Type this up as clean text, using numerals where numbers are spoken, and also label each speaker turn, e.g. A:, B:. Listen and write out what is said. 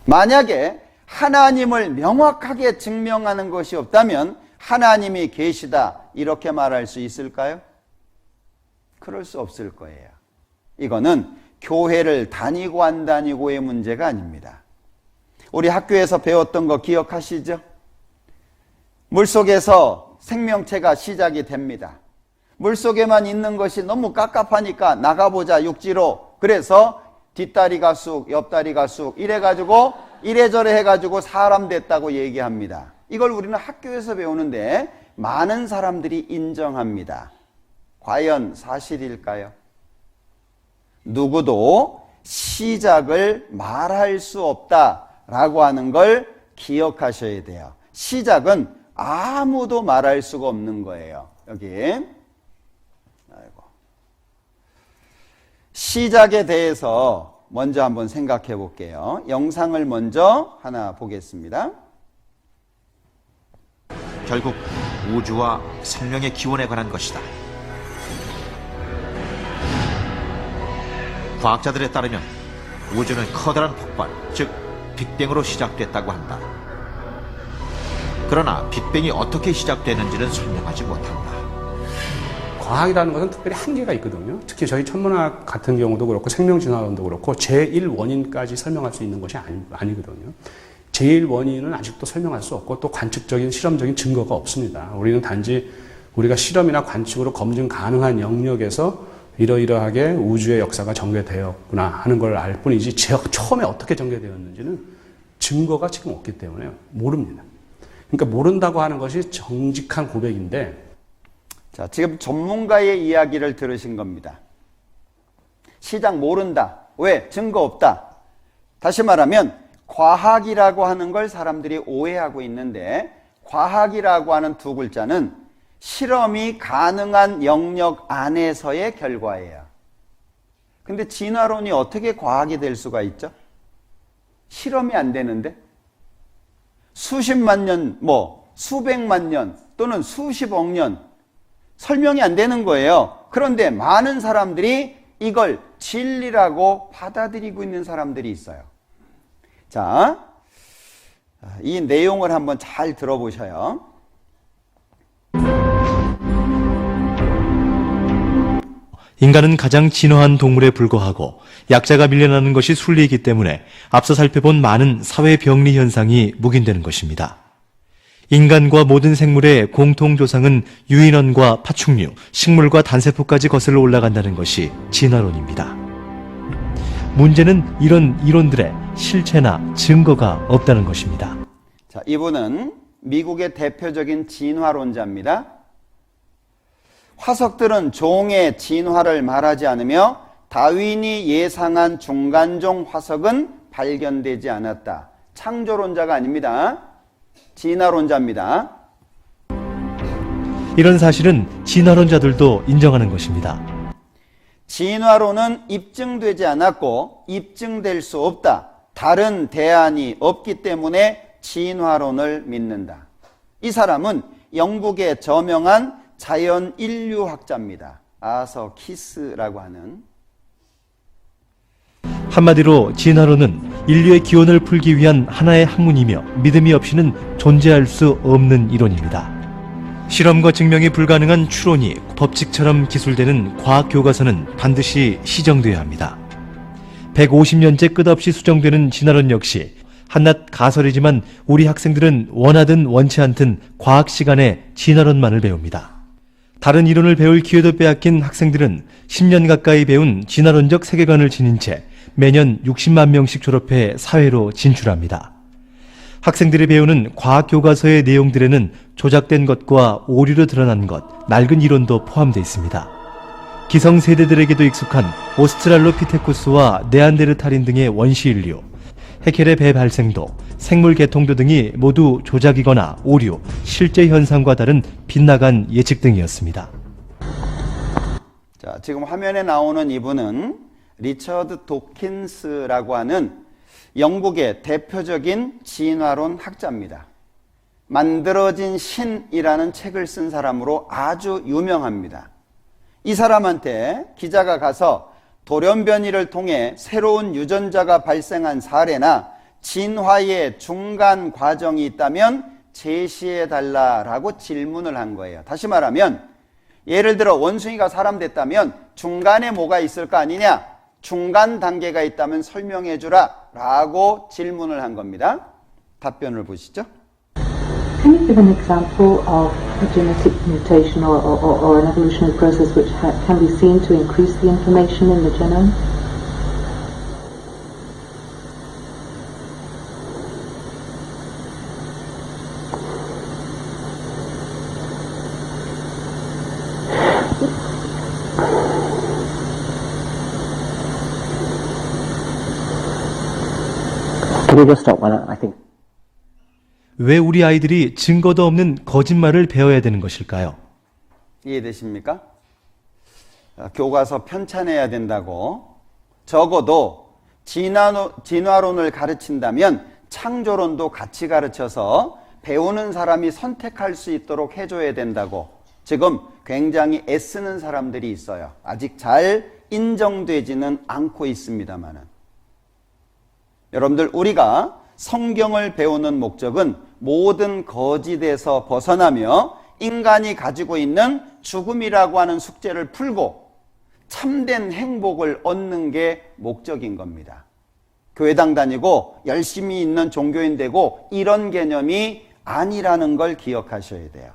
A: 만약에 하나님을 명확하게 증명하는 것이 없다면 하나님이 계시다 이렇게 말할 수 있을까요? 그럴 수 없을 거예요. 이거는 교회를 다니고 안 다니고의 문제가 아닙니다. 우리 학교에서 배웠던 거 기억하시죠? 물속에서 생명체가 시작이 됩니다. 물속에만 있는 것이 너무 깝깝하니까 나가보자 육지로. 그래서 뒷다리가 쑥 옆다리가 쑥 이래가지고 이래저래 해가지고 사람 됐다고 얘기합니다. 이걸 우리는 학교에서 배우는데 많은 사람들이 인정합니다. 과연 사실일까요? 누구도 시작을 말할 수 없다라고 하는 걸 기억하셔야 돼요. 시작은 아무도 말할 수가 없는 거예요. 여기 시작에 대해서 먼저 한번 생각해 볼게요. 영상을 먼저 하나 보겠습니다.
B: 결국 우주와 생명의 기원에 관한 것이다. 과학자들에 따르면 우주는 커다란 폭발, 즉 빅뱅으로 시작됐다고 한다. 그러나 빅뱅이 어떻게 시작되는지는 설명하지 못한다.
C: 과학이라는 것은 특별히 한계가 있거든요. 특히 저희 천문학 같은 경우도 그렇고 생명진화론도 그렇고 제1원인까지 설명할 수 있는 것이 아니거든요. 제1원인은 아직도 설명할 수 없고 또 관측적인 실험적인 증거가 없습니다. 우리는 단지 우리가 실험이나 관측으로 검증 가능한 영역에서 이러이러하게 우주의 역사가 전개되었구나 하는 걸 알 뿐이지 처음에 어떻게 전개되었는지는 증거가 지금 없기 때문에 모릅니다. 그러니까 모른다고 하는 것이 정직한 고백인데,
A: 자, 지금 전문가의 이야기를 들으신 겁니다. 시작 모른다. 왜? 증거 없다. 다시 말하면 과학이라고 하는 걸 사람들이 오해하고 있는데, 과학이라고 하는 두 글자는 실험이 가능한 영역 안에서의 결과예요. 근데 진화론이 어떻게 과학이 될 수가 있죠? 실험이 안 되는데? 수십만 년, 수백만 년 또는 수십억 년 설명이 안 되는 거예요. 그런데 많은 사람들이 이걸 진리라고 받아들이고 있는 사람들이 있어요. 자, 이 내용을 한번 잘 들어보셔요.
D: 인간은 가장 진화한 동물에 불과하고 약자가 밀려나는 것이 순리이기 때문에 앞서 살펴본 많은 사회 병리 현상이 묵인되는 것입니다. 인간과 모든 생물의 공통 조상은 유인원과 파충류, 식물과 단세포까지 거슬러 올라간다는 것이 진화론입니다. 문제는 이런 이론들의 실체나 증거가 없다는 것입니다.
A: 자, 이분은 미국의 대표적인 진화론자입니다. 화석들은 종의 진화를 말하지 않으며 다윈이 예상한 중간종 화석은 발견되지 않았다. 창조론자가 아닙니다. 진화론자입니다.
D: 이런 사실은 진화론자들도 인정하는 것입니다.
A: 진화론은 입증되지 않았고 입증될 수 없다. 다른 대안이 없기 때문에 진화론을 믿는다. 이 사람은 영국의 저명한 자연 인류학자입니다. 아서 키스라고 하는.
D: 한마디로 진화론은 인류의 기원을 풀기 위한 하나의 학문이며 믿음이 없이는 존재할 수 없는 이론입니다. 실험과 증명이 불가능한 추론이 법칙처럼 기술되는 과학 교과서는 반드시 시정돼야 합니다. 150년째 끝없이 수정되는 진화론 역시 한낱 가설이지만 우리 학생들은 원하든 원치 않든 과학 시간에 진화론만을 배웁니다. 다른 이론을 배울 기회도 빼앗긴 학생들은 10년 가까이 배운 진화론적 세계관을 지닌 채 매년 60만 명씩 졸업해 사회로 진출합니다. 학생들이 배우는 과학 교과서의 내용들에는 조작된 것과 오류로 드러난 것, 낡은 이론도 포함되어 있습니다. 기성세대들에게도 익숙한 오스트랄로피테쿠스와 네안데르탈인 등의 원시 인류, 해켈의 배 발생도, 생물 개통도 등이 모두 조작이거나 오류, 실제 현상과 다른 빗나간 예측 등이었습니다.
A: 자, 지금 화면에 나오는 이분은 리처드 도킨스라고 하는 영국의 대표적인 진화론 학자입니다. 만들어진 신이라는 책을 쓴 사람으로 아주 유명합니다. 이 사람한테 기자가 가서 돌연변이를 통해 새로운 유전자가 발생한 사례나 진화의 중간 과정이 있다면 제시해 달라라고 질문을 한 거예요. 다시 말하면 예를 들어 원숭이가 사람 됐다면 중간에 뭐가 있을 거 아니냐? 중간 단계가 있다면 설명해 주라 라고 질문을 한 겁니다. 답변을 보시죠.
E: Can you give an example of a genetic mutation or an evolutionary process which can be seen to increase the information in the genome?
F: Can we just stop one? I think.
D: 왜 우리 아이들이 증거도 없는 거짓말을 배워야 되는 것일까요?
A: 이해되십니까? 교과서 편찬해야 된다고. 적어도 진화론을 가르친다면 창조론도 같이 가르쳐서 배우는 사람이 선택할 수 있도록 해줘야 된다고 지금 굉장히 애쓰는 사람들이 있어요. 아직 잘 인정되지는 않고 있습니다만은. 여러분들, 우리가 성경을 배우는 목적은 모든 거짓에서 벗어나며 인간이 가지고 있는 죽음이라고 하는 숙제를 풀고 참된 행복을 얻는 게 목적인 겁니다. 교회당 다니고 열심히 있는 종교인 되고 이런 개념이 아니라는 걸 기억하셔야 돼요.